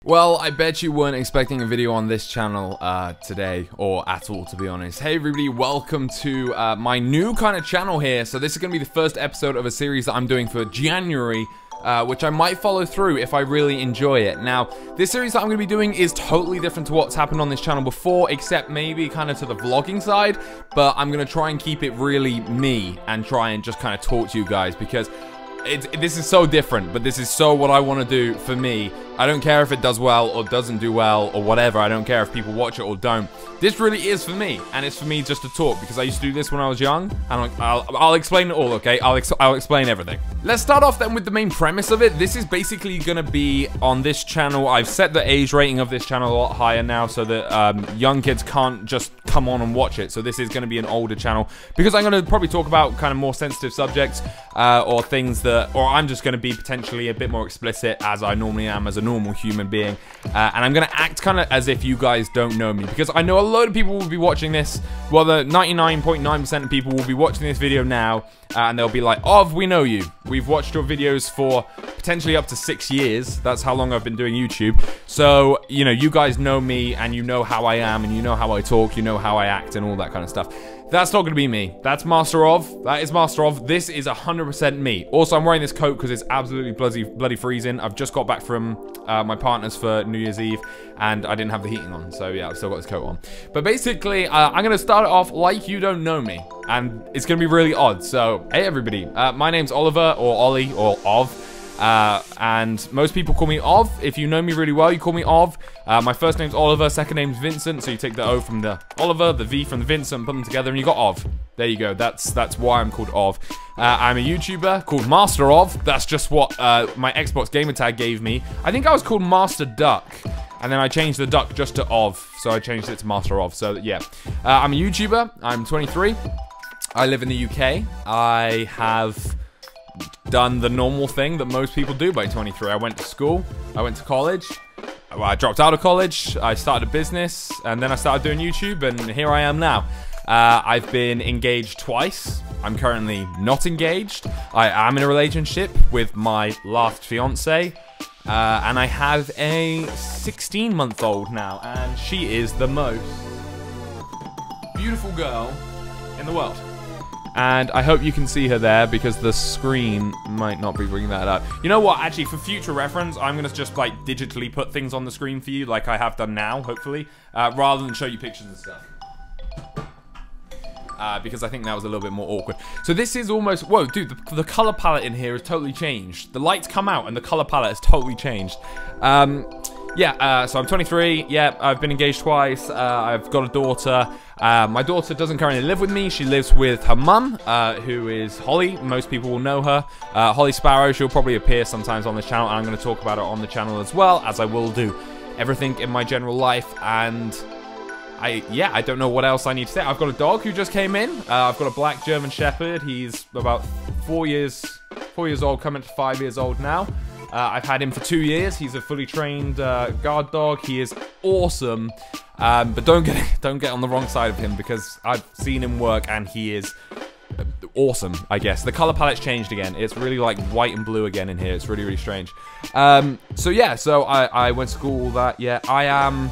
Well, I bet you weren't expecting a video on this channel today, or at all, to be honest. Hey everybody, welcome to my new kind of channel here. So this is going to be the first episode of a series that I'm doing for January, which I might follow through if I really enjoy it. Now, this series that I'm going to be doing is totally different to what's happened on this channel before, except maybe kind of to the vlogging side, but I'm going to try and keep it really me, and try and just kind of talk to you guys, because this is so different, but this is so what I want to do for me. I don't care if it does well or doesn't do well or whatever. I don't care if people watch it or don't. This really is for me, and it's for me just to talk, because I used to do this when I was young, and I'll explain it all, okay? I'll explain everything. Let's start off then with the main premise of it. This is basically gonna be on this channel. I've set the age rating of this channel a lot higher now, so that young kids can't just come on and watch it. So this is gonna be an older channel, because I'm gonna probably talk about kind of more sensitive subjects, or things that, or I'm just gonna be potentially a bit more explicit, as I normally am as a normal human being, and I'm gonna act kind of as if you guys don't know me, because I know a load of people will be watching this. Well, the 99.9% of people will be watching this video now, and they'll be like, "Ov, we know you. We've watched your videos for potentially up to 6 years. That's how long I've been doing YouTube. So, you know, you guys know me, and you know how I am, and you know how I talk, you know how I act, and all that kind of stuff." That's not gonna be me. That's MasterOv. That is MasterOv. This is 100% me. Also, I'm wearing this coat because it's absolutely bloody freezing. I've just got back from my partner's for New Year's Eve, and I didn't have the heating on. So yeah, I've still got this coat on. But basically, I'm gonna start it off like you don't know me, and it's gonna be really odd. So, hey everybody, my name's Oliver, or Ollie, or Ov. And most people call me Ov. If you know me really well, you call me Ov. My first name's Oliver, second name's Vincent, so you take the O from the Oliver, the V from the Vincent, put them together, and you got Ov. There you go, that's why I'm called Ov. I'm a YouTuber called MasterOv. That's just what my Xbox gamertag gave me. I think I was called Master Duck, and then I changed the duck just to Ov, so I changed it to MasterOv. So yeah, I'm a YouTuber, I'm 23, I live in the UK, I have done the normal thing that most people do by 23. I went to school, I went to college, I dropped out of college, I started a business, and then I started doing YouTube, and here I am now. I've been engaged twice. I'm currently not engaged. I am in a relationship with my last fiance, and I have a 16-month-old now, and she is the most beautiful girl in the world. And I hope you can see her there, because the screen might not be bringing that up. You know what, actually, for future reference, I'm going to just, like, digitally put things on the screen for you, like I have done now, hopefully, rather than show you pictures and stuff. Because I think that was a little bit more awkward. So this is almost... Whoa, dude, the color palette in here has totally changed. The lights come out, and the color palette has totally changed. Yeah, so I'm 23, yeah, I've been engaged twice, I've got a daughter. My daughter doesn't currently live with me, she lives with her mum, who is Holly. Most people will know her. Holly Sparrow, she'll probably appear sometimes on the channel, and I'm going to talk about it on the channel as well, as I will do everything in my general life. And I don't know what else I need to say. I've got a dog who just came in. I've got a black German Shepherd. He's about 4 years old, coming to 5 years old now. I've had him for 2 years. He's a fully trained guard dog. He is awesome, but don't get on the wrong side of him, because I've seen him work and he is awesome. I guess the color palette's changed again. It's really like white and blue again in here. It's really, really strange. So yeah, so I went to school, all that. Yeah, I am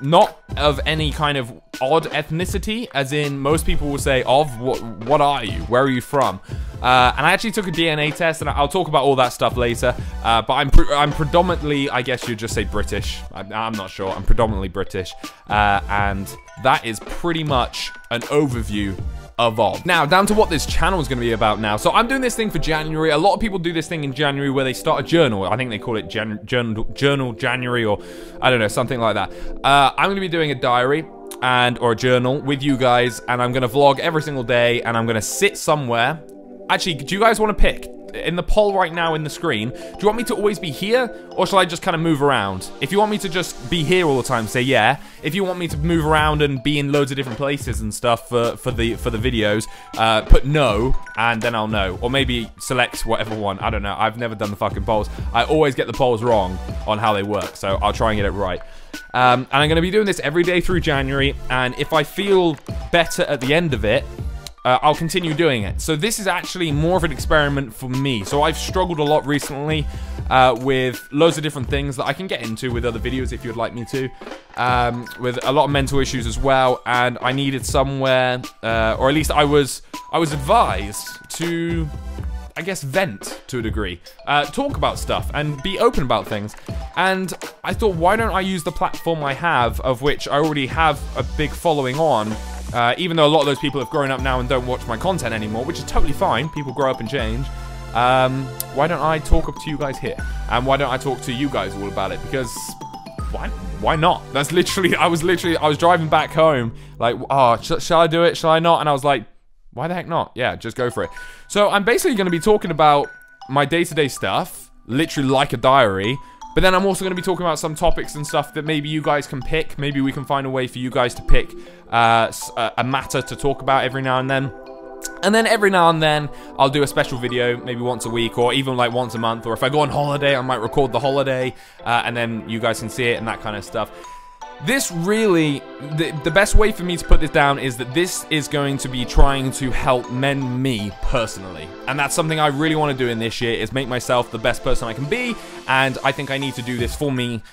not of any kind of odd ethnicity, as in most people will say, "Of what are you? Where are you from?" And I actually took a DNA test, and I'll talk about all that stuff later. But I'm predominantly, I guess you'd just say British. I'm not sure. I'm predominantly British, and that is pretty much an overview of Ov. Now, down to what this channel is going to be about now. So I'm doing this thing for January. A lot of people do this thing in January where they start a journal. I think they call it Journal January, or I don't know, something like that. I'm going to be doing a diary or a journal with you guys, and I'm going to vlog every single day, and I'm going to sit somewhere. Actually, do you guys want to pick? In the poll right now in the screen, do you want me to always be here, or shall I just kind of move around? If you want me to just be here all the time, say yeah. If you want me to move around and be in loads of different places and stuff for the videos, put no, and then I'll know. Or maybe select whatever one. I don't know. I've never done the fucking polls. I always get the polls wrong on how they work, so I'll try and get it right. And I'm going to be doing this every day through January, and if I feel better at the end of it, I'll continue doing it. So this is actually more of an experiment for me. So I've struggled a lot recently with loads of different things that I can get into with other videos if you'd like me to. With a lot of mental issues as well, and I needed somewhere, or at least I was advised to, I guess, vent to a degree, talk about stuff and be open about things. And I thought, why don't I use the platform I have, of which I already have a big following on, even though a lot of those people have grown up now and don't watch my content anymore, which is totally fine. People grow up and change. Why don't I talk up to you guys here? And why don't I talk to you guys all about it? Because why not? That's literally, I was driving back home, like, oh, shall I do it? Shall I not? And I was like, why the heck not? Yeah, just go for it. So I'm basically going to be talking about my day-to-day stuff, literally like a diary, but then I'm also going to be talking about some topics and stuff that maybe you guys can pick. Maybe we can find a way for you guys to pick a matter to talk about every now and then. And then every now and then, I'll do a special video, maybe once a week, or even like once a month, or if I go on holiday, I might record the holiday, and then you guys can see it and that kind of stuff. This really, the best way for me to put this down is that this is going to be trying to help mend me personally. And that's something I really want to do in this year, is make myself the best person I can be. And I think I need to do this for me,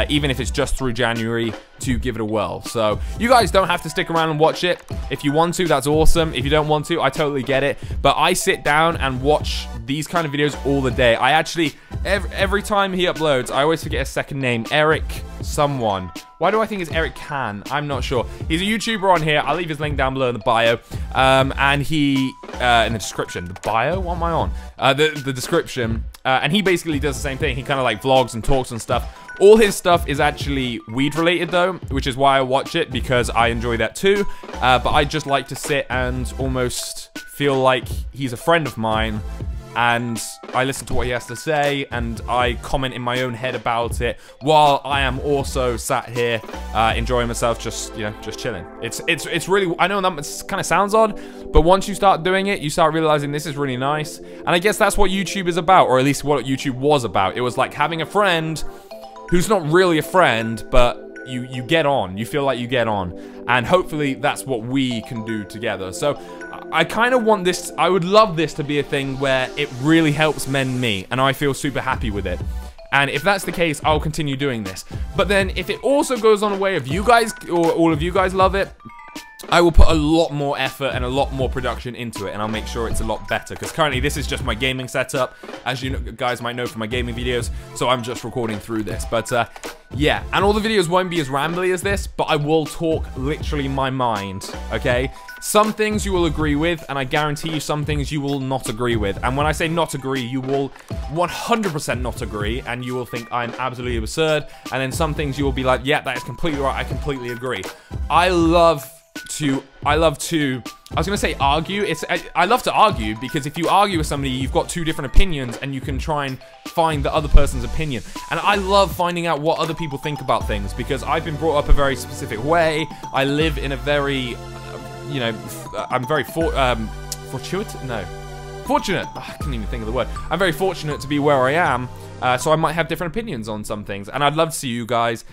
even if it's just through January, to give it a whirl. So you guys don't have to stick around and watch it. If you want to, that's awesome. If you don't want to, I totally get it. But I sit down and watch these kind of videos all the day. I actually, every time he uploads, I always forget his second name, Eric someone. Why do I think it's Eric Can? I'm not sure. He's a YouTuber on here. I'll leave his link down below in the bio. And he, in the description. The bio? What am I on? The description. And he basically does the same thing. He kind of like vlogs and talks and stuff. All his stuff is actually weed related though, which is why I watch it, because I enjoy that too. But I just like to sit and almost feel like he's a friend of mine, and I listen to what he has to say, and I comment in my own head about it, while I am also sat here enjoying myself, just, you know, just chilling. It's really, I know that kind of sounds odd, but once you start doing it, you start realizing this is really nice. And I guess that's what YouTube is about, or at least what YouTube was about. It was like having a friend who's not really a friend, but you get on. You feel like you get on. And hopefully that's what we can do together. So I kind of want this, I would love this to be a thing where it really helps mend me, and I feel super happy with it. And if that's the case, I'll continue doing this. But then if it also goes on a way of you guys, or all of you guys love it, I will put a lot more effort and a lot more production into it, and I'll make sure it's a lot better, because currently this is just my gaming setup, as you guys might know from my gaming videos, so I'm just recording through this. But yeah, and all the videos won't be as rambly as this, but I will talk literally my mind, okay? Some things you will agree with, and I guarantee you some things you will not agree with. And when I say not agree, you will 100% not agree, and you will think I'm absolutely absurd. And then some things you will be like, yeah, that is completely right, I completely agree. I love to, I was gonna say argue. I love to argue, because if you argue with somebody, you've got two different opinions, and you can try and find the other person's opinion. And I love finding out what other people think about things, because I've been brought up a very specific way. I live in a very, you know, I'm very fortunate. I can't even think of the word. I'm very fortunate to be where I am, so I might have different opinions on some things, and I'd love to see you guys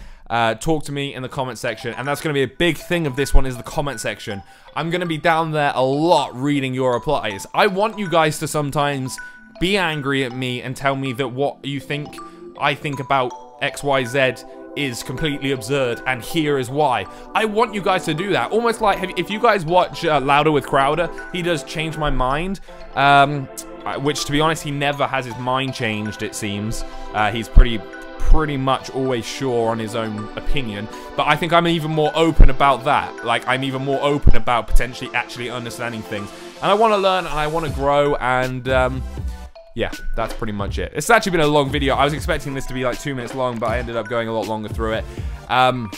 talk to me in the comment section. And that's going to be a big thing of this one, is the comment section. I'm going to be down there a lot reading your replies. I want you guys to sometimes be angry at me and tell me that what you think I think about XYZ is completely absurd, and here is why. I want you guys to do that. Almost like, if you guys watch Louder with Crowder, he does Change My Mind, which, to be honest, he never has his mind changed, it seems. He's pretty much always sure on his own opinion, but I think I'm even more open about that. Like, I'm even more open about potentially actually understanding things, and I want to learn, and I want to grow, and yeah, that's pretty much it. It's actually been a long video. I was expecting this to be like 2 minutes long, but I ended up going a lot longer through it. But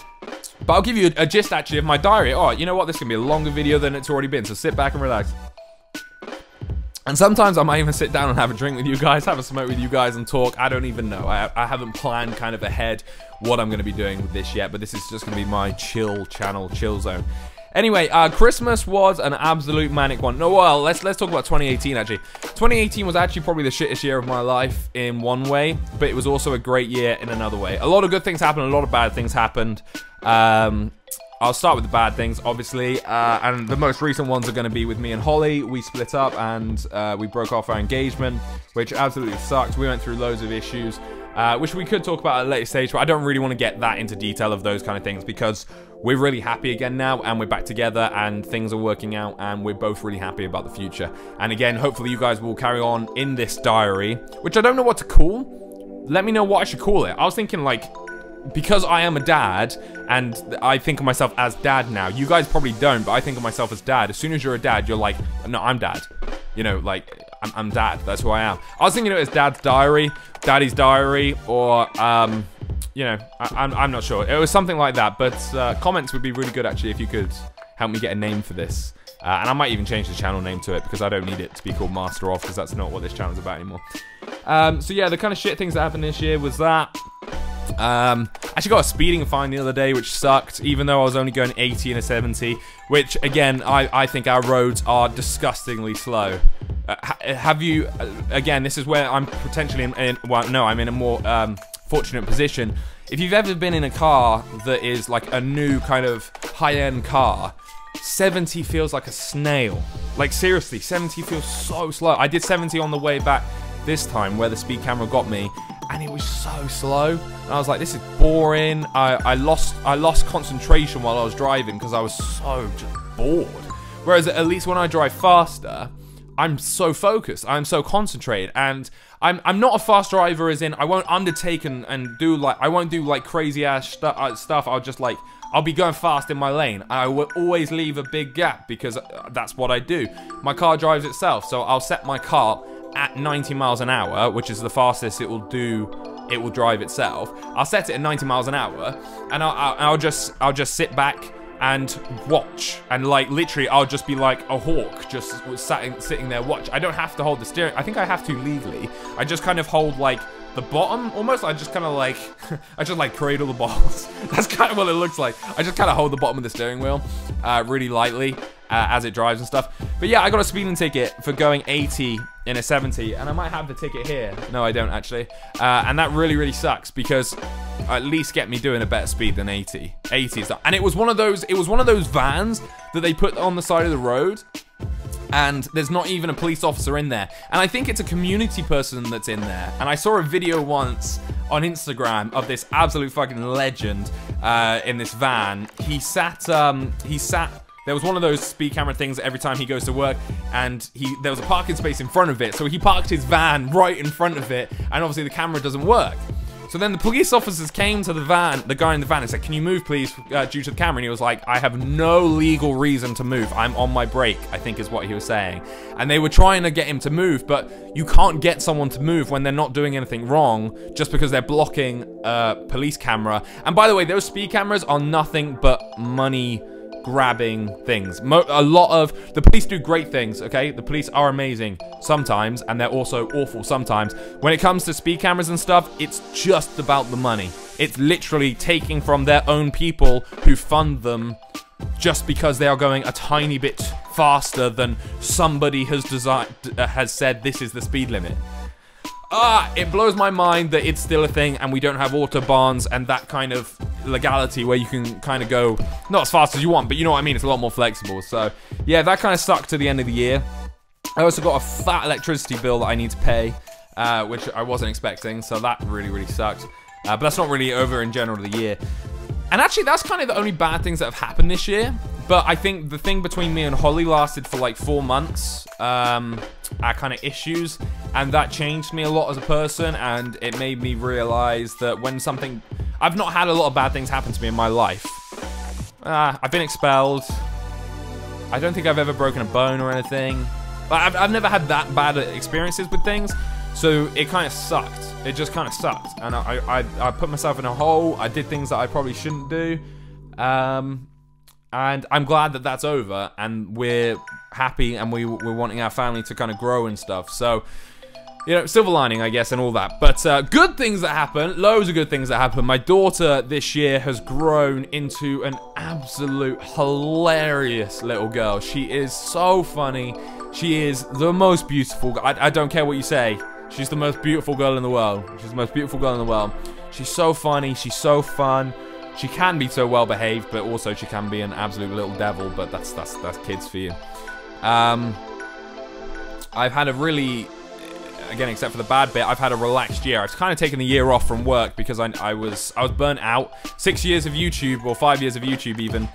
I'll give you a gist actually of my diary. Oh, you know what? This can be a longer video than it's already been, so sit back and relax. And sometimes I might even sit down and have a drink with you guys, have a smoke with you guys, and talk. I don't even know. I haven't planned kind of ahead what I'm going to be doing with this yet, but this is just going to be my chill channel, chill zone. Anyway, Christmas was an absolute manic one. No, well, let's talk about 2018 actually. 2018 was actually probably the shittest year of my life in one way, but it was also a great year in another way. A lot of good things happened, a lot of bad things happened. I'll start with the bad things, obviously, and the most recent ones are going to be with me and Holly. We split up and we broke off our engagement, which absolutely sucked. We went through loads of issues, which we could talk about at a later stage, but I don't really want to get that into detail of those kind of things because we're really happy again now, and we're back together, and things are working out, and we're both really happy about the future. And again, hopefully you guys will carry on in this diary, which I don't know what to call. Let me know what I should call it. I was thinking, like, because I am a dad, and I think of myself as dad now. You guys probably don't, but I think of myself as dad. As soon as you're a dad, you're like, no, I'm dad. You know, like, I'm dad. That's who I am. I was thinking of it as Dad's Diary, Daddy's Diary, or, you know, I'm not sure. It was something like that, but comments would be really good, actually, if you could help me get a name for this. And I might even change the channel name to it, because I don't need it to be called MasterOv, because that's not what this channel's about anymore. So yeah, the kind of shit things that happened this year was that. Actually got a speeding fine the other day, which sucked, even though I was only going 80 and a 70, which, again, I think our roads are disgustingly slow. Have you, again, this is where I'm potentially well, no, I'm in a more fortunate position. If you've ever been in a car that is like a new kind of high-end car, 70 feels like a snail. Like, seriously, 70 feels so slow. I did 70 on the way back this time, where the speed camera got me, and it was so slow. And I was like, this is boring. I lost concentration while I was driving because I was so just bored. Whereas at least when I drive faster, I'm so focused, I'm so concentrated, and I'm not a fast driver as in I won't undertake and do like, I won't do like crazy ass stuff. I'll just like, I'll be going fast in my lane. I will always leave a big gap because that's what I do. My car drives itself, so I'll set my car at 90 miles an hour, which is the fastest it will do. It will drive itself. I'll set it at 90 miles an hour, and I'll just sit back and watch, and like literally I'll just be like a hawk, just sitting there watch. I don't have to hold the steering. I think I have to legally. I just kind of hold like the bottom almost. I just kind of like I just like cradle the balls. That's kind of what it looks like. I just kind of hold the bottom of the steering wheel really lightly as it drives and stuff. But yeah, I got a speeding ticket for going 80 in a 70, and I might have the ticket here. No, I don't actually. And that really sucks because at least get me doing a better speed than 80. 80 is that. And it was one of those vans that they put on the side of the road, and there's not even a police officer in there. And I think it's a community person that's in there. And I saw a video once on Instagram of this absolute fucking legend in this van. He sat, there was one of those speed camera things every time he goes to work, and there was a parking space in front of it, so he parked his van right in front of it, and obviously the camera doesn't work. So then the police officers came to the guy in the van, and said, "Can you move, please, due to the camera?" And he was like, "I have no legal reason to move. I'm on my break," I think is what he was saying. And they were trying to get him to move, but you can't get someone to move when they're not doing anything wrong, just because they're blocking a police camera. And by the way, those speed cameras are nothing but money grabbing things. A lot of the police do great things, okay? The police are amazing sometimes, and they're also awful sometimes. When it comes to speed cameras and stuff, it's just about the money. It's literally taking from their own people who fund them just because they are going a tiny bit faster than somebody has said this is the speed limit. It blows my mind that it's still a thing and we don't have autobahns and that kind of legality where you can kind of go not as fast as you want, but you know what I mean, it's a lot more flexible. So yeah, that kind of sucked to the end of the year. I also got a fat electricity bill that I need to pay, which I wasn't expecting, so that really sucked. But that's not really over in general the year. And actually, that's kind of the only bad things that have happened this year. But I think the thing between me and Holly lasted for like 4 months, our kind of issues, and that changed me a lot as a person, and it made me realize that when something... I've not had a lot of bad things happen to me in my life. I've been expelled. I don't think I've ever broken a bone or anything. But I've never had that bad experiences with things, so it kind of sucked. It just kind of sucked, and I put myself in a hole. I did things that I probably shouldn't do, and I'm glad that that's over, and we're happy, and we're wanting our family to kind of grow and stuff. So, you know, silver lining, I guess, and all that. But good things that happen, loads of good things that happen. My daughter this year has grown into an absolute hilarious little girl. She is so funny. She is the most beautiful. I don't care what you say. She's the most beautiful girl in the world. She's the most beautiful girl in the world. She's so funny. She's so fun. She can be so well behaved, but also she can be an absolute little devil. But that's kids for you. I've had a really, again, except for the bad bit, I've had a relaxed year. I've kind of taken a year off from work because I was burnt out. 6 years of YouTube, or 5 years of YouTube even,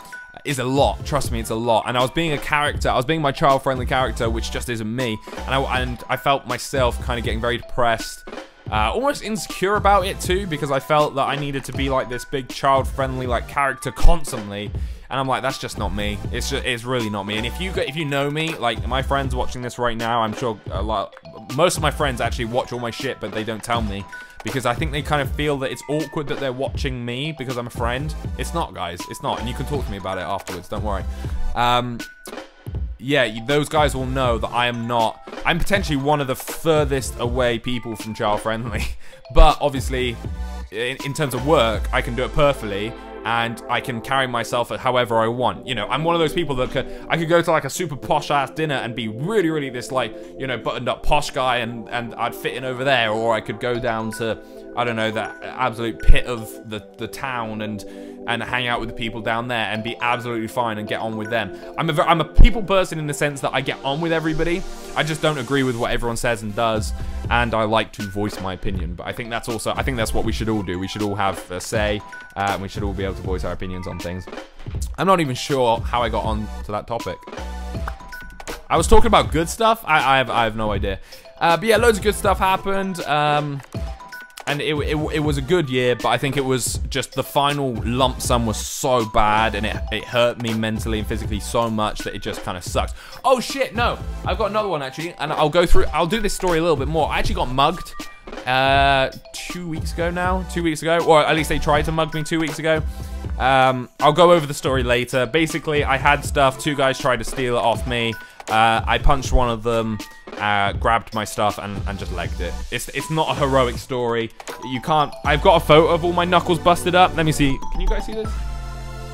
is a lot. Trust me, it's a lot. And I was being a character. I was being my child-friendly character, which just isn't me. And I felt myself kind of getting very depressed. Almost insecure about it too, because I felt that I needed to be like this big child-friendly like character constantly. And I'm like, that's just not me. It's really not me. And if you know me, like my friends watching this right now, I'm sure most of my friends actually watch all my shit, but they don't tell me because I think they kind of feel that it's awkward that they're watching me because I'm a friend. It's not, guys. It's not. And you can talk to me about it afterwards. Don't worry. Yeah, those guys will know that I am not. I'm potentially one of the furthest away people from child-friendly, but obviously, in terms of work, I can do it perfectly. And I can carry myself however I want. You know, I'm one of those people that I could go to like a super posh ass dinner and be really, really this like, you know, buttoned up posh guy and I'd fit in over there. Or I could go down to, I don't know, that absolute pit of the town and hang out with the people down there and be absolutely fine and get on with them. I'm a people person in the sense that I get on with everybody. I just don't agree with what everyone says and does, and I like to voice my opinion. But I think that's what we should all do. We should all have a say. We should all be able to voice our opinions on things. I'm not even sure how I got on to that topic. I was talking about good stuff. I have no idea. But yeah, loads of good stuff happened. And it was a good year, but I think it was just the final lump sum was so bad, and it hurt me mentally and physically so much that it just kind of sucks. Oh shit, no, I've got another one actually, and I'll do this story a little bit more. I actually got mugged 2 weeks ago now, 2 weeks ago, or at least they tried to mug me 2 weeks ago. I'll go over the story later. Basically, I had stuff, 2 guys tried to steal it off me. I punched one of them, grabbed my stuff and just legged it. It's not a heroic story. You can't. I've got a photo of all my knuckles busted up. Let me see. Can you guys see this?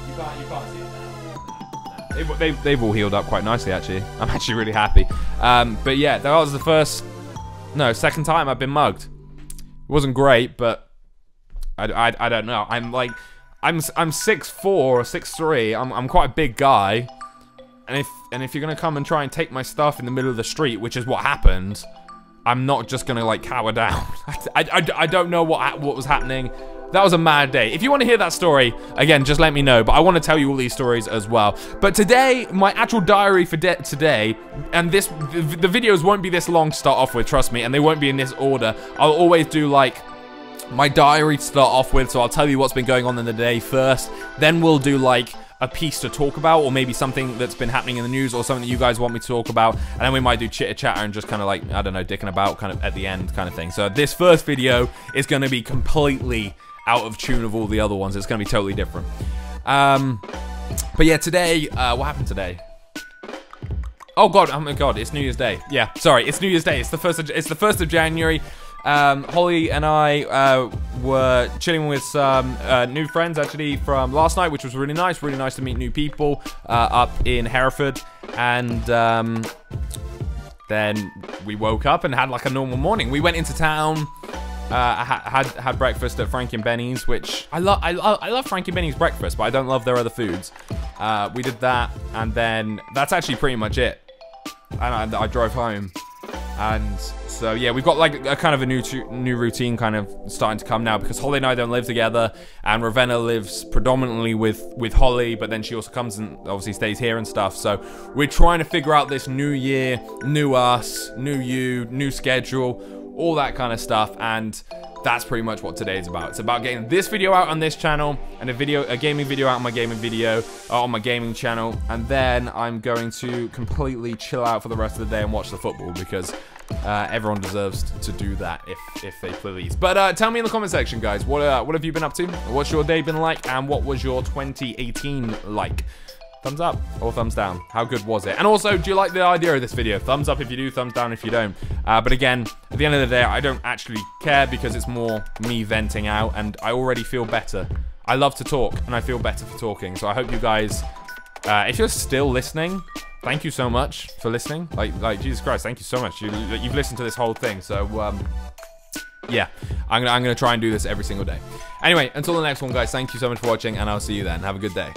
You can't see it now. They've all healed up quite nicely actually. I'm actually really happy. But yeah, that was the second time I've been mugged. It wasn't great, but I don't know. I'm 6'4" or 6'3". I'm quite a big guy. And if you're gonna come and try and take my stuff in the middle of the street, which is what happened, I'm not just gonna like cower down. I don't know what was happening. That was a mad day. If you want to hear that story, again, just let me know. But I want to tell you all these stories as well. But today, my actual diary for today, and the videos won't be this long to start off with, trust me, and they won't be in this order. I'll always do like my diary to start off with, so I'll tell you what's been going on in the day first. Then we'll do like a piece to talk about, or maybe something that's been happening in the news, or something that you guys want me to talk about, and then we might do chitter-chatter and just kind of like, I don't know, dicking about kind of at the end kind of thing. So this first video is going to be completely out of tune of all the other ones. It's going to be totally different. But yeah, today, what happened today? Oh god, it's New Year's Day. Yeah, sorry, it's New Year's Day. It's the 1st of January. Holly and I were chilling with some new friends actually from last night, which was really nice to meet new people up in Hereford. And then we woke up and had like a normal morning. We went into town, had breakfast at Frankie and Benny's, which I love Frankie and Benny's breakfast, but I don't love their other foods. We did that, and then that's actually pretty much it. And I drove home. And so yeah, we've got like a kind of a new routine kind of starting to come now, because Holly and I don't live together, and Ravenna lives predominantly with Holly, but then she also comes and obviously stays here and stuff. So we're trying to figure out this new year, new us, new you, new schedule, all that kind of stuff, and that's pretty much what today is about. It's about getting this video out on this channel, and a gaming video out on my gaming channel, and then I'm going to completely chill out for the rest of the day and watch the football, because everyone deserves to do that if they please. But tell me in the comment section, guys, what have you been up to? What's your day been like, and what was your 2018 like? Thumbs up or thumbs down? How good was it? And also, do you like the idea of this video? Thumbs up if you do, thumbs down if you don't. But again, at the end of the day, I don't actually care, because it's more me venting out, and I already feel better. I love to talk, and I feel better for talking. So I hope you guys, if you're still listening, thank you so much for listening. Like Jesus Christ, thank you so much. You've listened to this whole thing. So yeah, I'm gonna try and do this every single day. Anyway, until the next one, guys, thank you so much for watching, and I'll see you then. Have a good day.